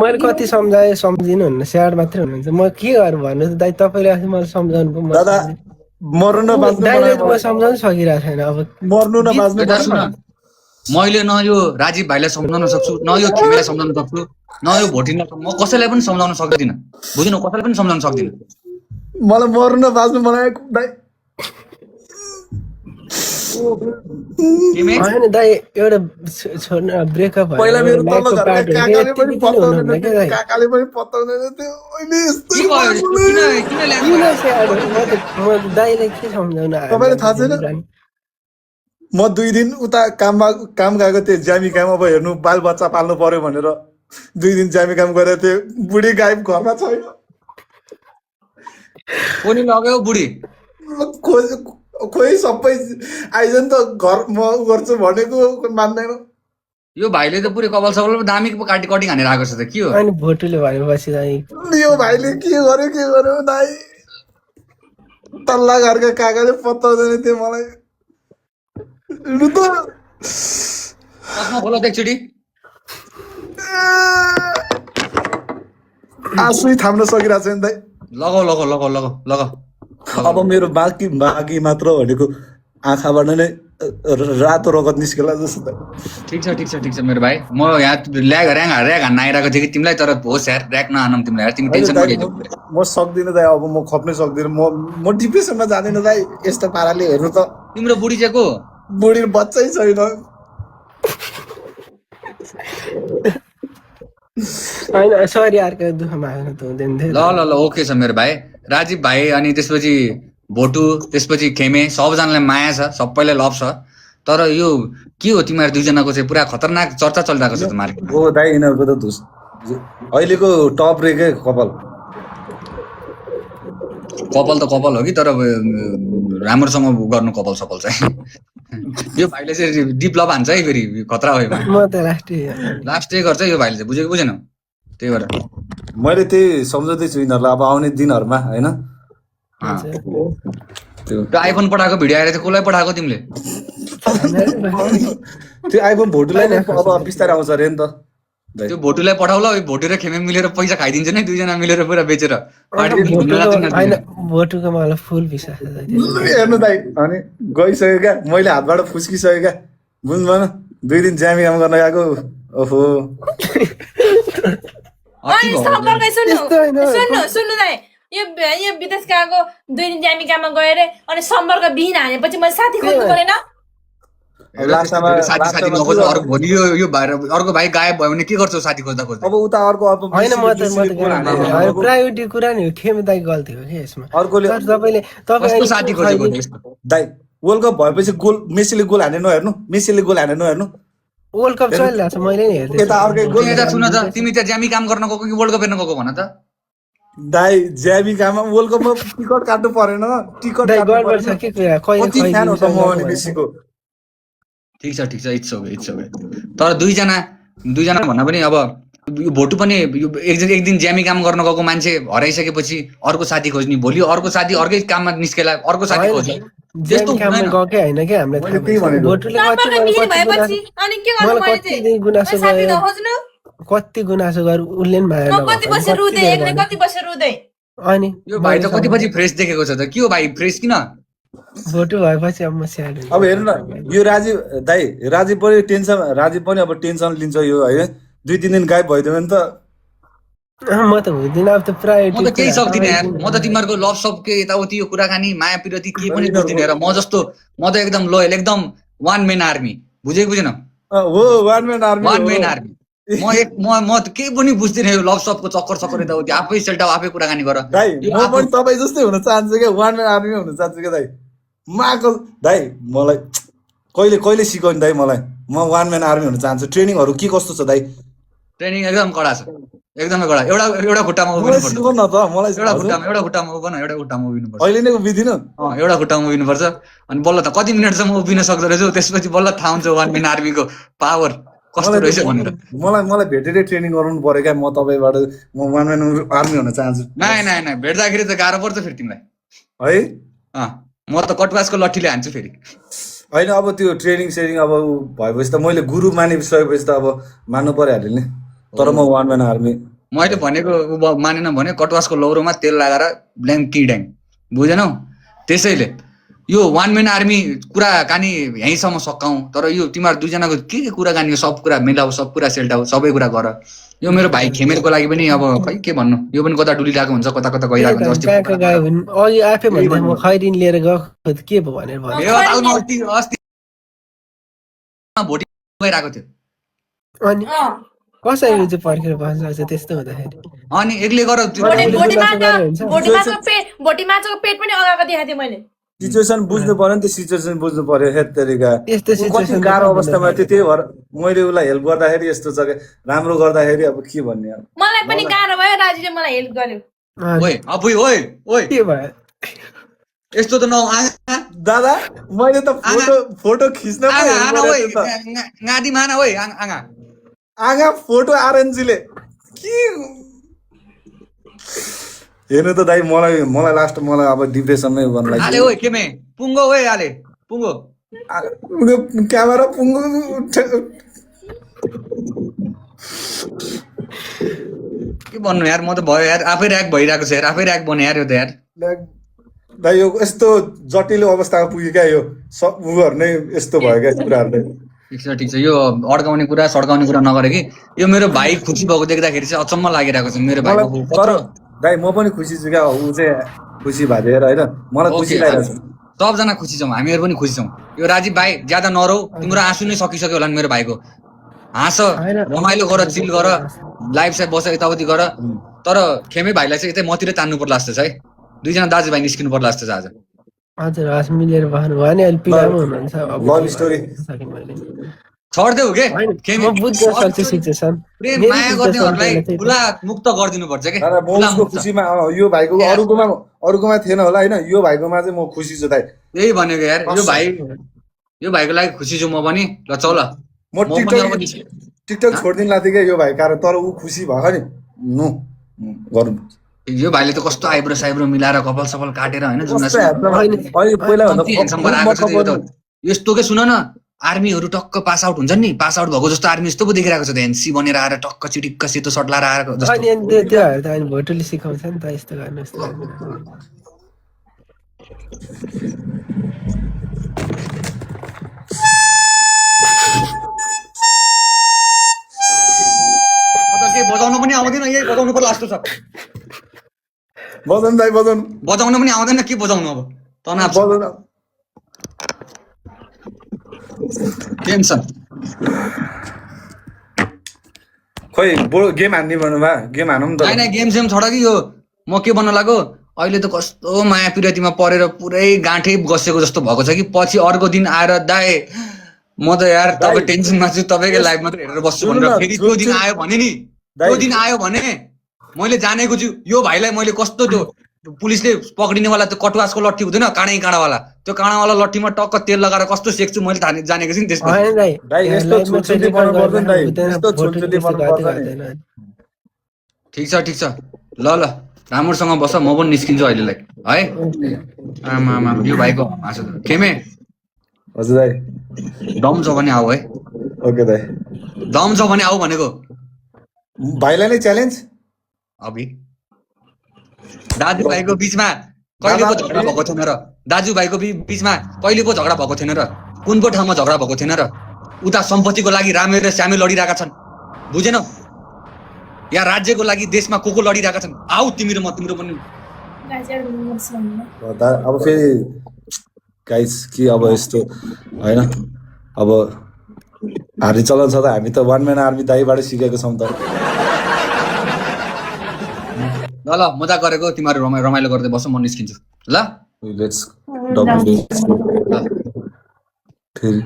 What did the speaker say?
मैले कति सम्झाएँ सम्झिनु हुन्न स्याड मात्रै हुनुहुन्छ म के गर्नु भन्नु त दाइ तपाईँले अस्ति मलाई सम्झाउनु पो दादा मर्नु न बाँच्नु दाइले म सम्झाउनु सकिरहेको छैन अब मर्नु न बाँच्नु यता सुन मैले न यो राजीव भाइलाई सम्झाउन सक्छु न यो खेमेलाई सम्झाउन सक्छु न यो भोटिनलाई म कसैलाई पनि सम्झाउन सक्दिनँ बुझ्नु कसैलाई पनि सम्झाउन सक्दिनँ मलाई मर्नु न बाँच्नु मलाई दाइ होइन दाइ एउटा छोड्नु ब्रेकअप पहिला मेरो तल्लो घरको काकाले पनि पत्ताउँदैन थियो काकाले पनि पत्ताउँदैन थियो अहिले यस्तो के भयो किन ल्याएको म दाइलाई के सम्झाउनु तपाईँलाई थाहा छैन म 2 दिन उता काम गएको थिएँ ज्यामी काम अब हेर्नु बाल बच्चा पाल्नु पर्यो भनेर 2 दिन ज्यामी काम गरेको थिएँ बुढी गाई घरमा छैन कोनी लग्यो बुढी खोइ सबै आइज नि त घर म गर्छु भनेको मान्दैन यो भाइले त पुरै कपाल सबल दामी कटिङ हानेर आएको छ त के हो अनि भोटुले भनेपछि दाइ यो भाइले के गर्यो दाइ तल्ला घरका काकाले पत्ताउँदैन थियो मलाई लु त चस्मा खोला एकचोटि आँसु थाम्न सकिरहेको छैन दाइ लगाऊ अब मेरो बाँकी मात्र भनेको आँखाबाट नै रातो रगत निस्केला जस्तो ठिक छ मेरो भाइ म यहाँ ऱ्याग हान्न आइरहेको थिएँ कि तिमीलाई तर होस् यार ऱ्याक नहानौँ तिमीलाई यार तिमी टेन्सन नलिनु म सक्दिनँ दाइ अब म खप्नै सक्दिनँ म डिप्रेसनमा जाँदिनँ दाइ यस्तो पाराले हेर्नु त तिम्रो बुढी चाहिँ को बुढी बच्चै छैन होइन सरी अर्को दुःखमा आउनु त हुँदैन थियो ल ओके छ मेरो भाइ राजीव भाइ अनि त्यसपछि भोटु त्यसपछि खेमे सबजनालाई माया छ सबैलाई लभ छ तर यो के हो तिमीहरू दुईजनाको चाहिँ पुरा खतरनाक चर्चा चलिरहेको छ त मार्केटमा हो दाइ यिनीहरूको त धुस अहिलेको टप रेकै कपाल त कपाल हो कि तर राम्रोसँग गर्नु कपाल सपाल चाहिँ यो भाइले चाहिँ डिप लभ हान्छ है फेरि खतरा हो म त लास्टै गर्छ यो भाइले चाहिँ बुझेको बुझेन त्यही भएर मैले त्यही सम्झाउँदैछु यिनीहरूलाई अब आउने दिनहरूमा होइन त्यो आइफोन पठाएको भिडियो आएर चाहिँ कसलाई पठाएको तिमीले त्यो आइफोन भोटुलाई नै अब बिस्तारै आउँछ अरे नि त त्यो भोटुलाई पठाउला भोटु र खेमे मिलेर पैसा खाइदिन्छ नि दुईजना मिलेर पुरा बेचेर होइन भोटुको मलाई फुल विश्वास हेर्नु दाइ अनि गइसक्यो क्या मैले हातबाट फुस्किसक्यो क्या बुझ्नु भएन 2 दिन ज्यामी काम गर्न गएको ओहो सुन्नु दाइ यो विदेश गएको 2 दिन ज्यामी काममा गएर अनि सम्पर्क बिहीन हानेपछि मैले साथी खोज्नु परेन अर्को भाइ गायब भयो भने के गर्छौ साथी खोज्दा अब उता अर्को होइन म त प्रायोरिटी कुरा नि हो खेम दाइ गल्ती हो कि यसमा अर्कोले तपाईँ साथी खोजेको दाइ वर्ल्ड कप भएपछि गोल मेसीले गोल हाने नहेर्नु वर्ल्ड कप चलिरहेको छ मैले नि हेर्दै यता अर्कै सुन त तिमी त ज्यामी काम गर्न गएको कि वर्ल्ड कप हेर्न गएको भन त दाइ ज्यामी काममा वर्ल्ड कपमा टिकट काट्नु परेन टिकट गडबड छ के कुरा कति फ्यान हो त म अनि मेसीको ठिक छ इट्स ओके तर दुईजना भन्दा पनि अब यो भोटु पनि एक दिन ज्यामी काम गर्न गएको मान्छे हराइसकेपछि अर्को साथी खोज्ने भोलि अर्को साथी अर्कै काममा निस्केला अर्को साथी खोज्ने त्यस्तो गएकै होइन क्या हामीलाई कति गुनासो गर उसले अनि यो भाइ त कति पछि फ्रेस देखेको छ त के हो भाइ फ्रेस किन भोटु भएपछि अब म स्याड अब हेर्नु न यो राजीव पनि अब टेन्सन लिन्छ यो है 2-3 दिन गायब भइदियो भने त म त हुँदिनँ अब त प्रायोरिटी म त केही सक्दिनँ यार म त तिमीहरूको लभ सब के यताउति यो कुराकानी माया पिरती के पनि बुझ्दिनँ र म त एकदम लोयल एकदम वान मेन आर्मी बुझेको बुझेन हो वान मेन आर्मी म केही पनि बुझ्दिनँ यो लभ सबको चक्कर यताउति आफै सेल्टा आफै कुराकानी गर दाइ म पनि तपाईँ जस्तै हुन चाहन्छु क्या वान मेन आर्मी हुन चाहन्छु क्या दाइ माको दाइ मलाई कहिले सिकाउने दाइ मलाई म वान मेन आर्मी हुन चाहन्छु ट्रेनिङहरू के कस्तो छ दाइ ट्रेनिङ एकदम कडा छ एकदमै कडा एउटा खुट्टामा उभिनु पर्छ न त मलाई एउटा खुट्टामा उभिनु पर्छ अहिले नै उभिदिनु एउटा खुट्टामा उभिनु पर्छ अनि बल्ल त कति मिनटसम्म उभिन सक्दो रहेछ त्यसपछि बल्ल थाहा हुन्छ वान मेन आर्मीको पावर कस्तो रहेछ भनेर मलाई भेटेरै ट्रेनिङ गराउनु पर्यो क्या म तपाईँबाट म वान मेन आर्मी हुन चाहन्छु नाइ भेट्दाखेरि त गाह्रो पर्छ फेरि तिमीलाई है म त कटवासको लट्ठीले हान्छु फेरि होइन अब त्यो ट्रेनिङ अब भएपछि त मैले गुरु मानिसकेपछि त अब मान्नु परिहाल्यो नि तर म वान म्यान आर्मी मैले भनेको मानेन भने कटुवासको लौरोमा तेल लगाएर ब्ल्याङ किड्याङ बुझेनौ। त्यसैले यो वान म्यान आर्मी कुराकानी यहीँसम्म सकाउँ, तर यो तिमीहरू दुईजनाको के कुराकानी सब कुरा मिलाऊ, सब कुरा सेल्टाऊ, सबै कुरा गर। यो मेरो भाइ खेमेरको लागि पनि अब खै के भन्नु, यो पनि कता डुलिरहेको हुन्छ, कता कता गइरहेको हुन्छ। अस्ति कहाँ गयो भने अघि आफै भन्दा म खैरिन लिएर गएको के पो भनेर भन्यो। अस्ति भोटी गइरहेको थियो अनि कसरी चाहिँ पर्खेर बस्छ त्यस्तो हुँदाखेरि अनि एक्लै गर भोटी माछाको पेट पनि अगाएको देखाएको थिएँ मैले। सिचुएसन बुझ्नु पर्यो नि त, सिचुएसन बुझ्नु पर्यो। हेत तरिका यस्तो कति सिचुएसन गाह्रो अवस्थामा थियो, त्यही भएर मैले उसलाई हेल्प गर्दाखेरि यस्तो छ क्या, राम्रो गर्दाखेरि अब के भन्ने अब। मलाई पनि गाह्रो भयो, राजुले मलाई हेल्प गर्यो। ओइ अपुई ओइ ओइ के भयो यस्तो त नौ दादा मैले त फोटो खिच्न पो हेल्प आँगा गरेको ओइ थिएँ त। गादी माना ओइ आँगा आगा फोटो आरएनजीले के हेर्नु त दाइ, मलाई लास्ट मलाई अब डिप्रेसनमै गर्नु आले लाग्यो। ओइ केमे पुङ्गो ओइ आले पुङ्गो क्यामेरा पुङ्गो के भन्नु यार, म त भयो यार, आफै र्याक भइरहेको छ यार, आफै र्याक बन्यो यार यो त यार। दाइ यो यस्तो जटिल अवस्थामा पुग्यो क्या, यो सब उयोहरू नै यस्तो भयो क्या कुराहरू नै। ठिक छ यो अड्काउने कुरा सड्काउने कुरा नगरे कि यो मेरो भाइ खुसी भएको देख्दाखेरि चाहिँ अचम्म लागिरहेको छ मेरो भाइको। तर दाइ म पनि खुसी छु क्या, ऊ चाहिँ खुसी भएर होइन, मलाई खुसी लागिरहेको छ। सबजना खुसी छौँ, हामीहरू पनि खुसी छौँ। यो राजीव भाइ ज्यादा नरौ, तिम्रो आँसु नै सकिसक्यो होला नि मेरो भाइको। हाँस रमाइलो गर, चिल गर, लाइफ साइड बस, यताउति गर। तर खेमे भाइलाई चाहिँ यतै मतिर तान्नु पर्ला जस्तो छ है, दुईजना दाजुभाइ निस्किनु पर्ला जस्तो छ आज। हजुर हस् मिलेर बस्नु भयो नि अहिले पिडामा हुनुहुन्छ लभ स्टोरी छड्देऊ के म बुझ्न सक्छु सिचुएसन प्रेम माया गर्नेहरूलाई खुला मुक्त गरिदिनु पर्छ के। म उसको खुसीमा यो भाइको अरूकोमा थिएन होला होइन, यो भाइकोमा चाहिँ म खुसी छु दाइ। यही भनेको यार, यो भाइको लागि खुसी छु म पनि। ल चल म टिकटक छोडिदिनु लाग्थेँ क्या यो भाइ कारण, तर ऊ खुसी भयो नि नु गरौँ। यो भाइले त कस्तो आइब्रो साइब्रो मिलाएर कपाल सपाल काटेर होइन यस्तो के सुन न, आर्मीहरू टक्क पास आउट हुन्छ नि, पास आउट भएको जस्तो आर्मी जस्तो पो देखिरहेको छ। एनसी बनेर आएर टक्क चिटिक्क सेतो सर्ट लाएर आएर जस्तो। त्योहरू त अहिले भोटोले सिकाउँछ नि त यस्तो गर्नु यस्तो गर्नु। के बजाउनु पनि आउँदैन, यही बजाउनु पर्ला जस्तो छ। बजाउनु दाइ बजाउनु पनि आउँदैन, के बजाउनु अब तनाव टेन्सन। खोइ गेम हान्ने भन्नुभयो, गेम हानौँ त। होइन गेम सेम छोड कि यो म के भन्न लाग्यो, अहिले त कस्तो माया पिरतीमा परेर पुरै गाँठै गसेको जस्तो भएको छ कि पछि अर्को दिन आएर दाइ म त यार तपाईँ टेन्सनमा छु, तपाईँकै लाइफ मात्रै हेरेर बस्छु भनेर फेरि त्यो दिन आयो भने नि, त्यो दिन आयो भने मैले जानेको छु यो भाइलाई मैले कस्तो त्यो पुलिसले पक्रिनेवाला त्यो कटुवासको लट्ठी हुँदैन काँडावाला, त्यो काँडावाला लट्ठीमा टक्क तेल लगाएर कस्तो सेक्छु मैले जानेको छु नि त्यसमा। ठिक छ ल राम्रोसँग बस, म पनि निस्किन्छु अहिलेलाई है। आमा यो भाइको हाँसो खेमे हजुर दाइ दम छ भने आऊ है। ओके दाइ, दम छ भने आऊ भनेको। भाइलाई नै च्यालेन्ज। अभि दाजुभाइको बिचमा कहिले पो झगडा भएको थिएन र, दाजुभाइको बिचमा कहिले पो झगडा भएको थिएन र, कुन पो ठाउँमा झगडा भएको थिएन र। उता सम्पत्तिको लागि रामे र श्यामे लडिरहेका छन्, बुझेनौ? या राज्यको लागि देशमा को लडिरहेका छन्। आऊ तिमी र म, तिम्रो पनि अब फेरि गाइस के अब यस्तो होइन, अब हारी चलन छ त, हामी त वान म्यान आर्मी दाइबाट सिकेको छौँ त। ल मजा गरेको, तिमीहरू रमाइलो गर्दै बस, म निस्किन्छु ल। लेट्स डबल फेरि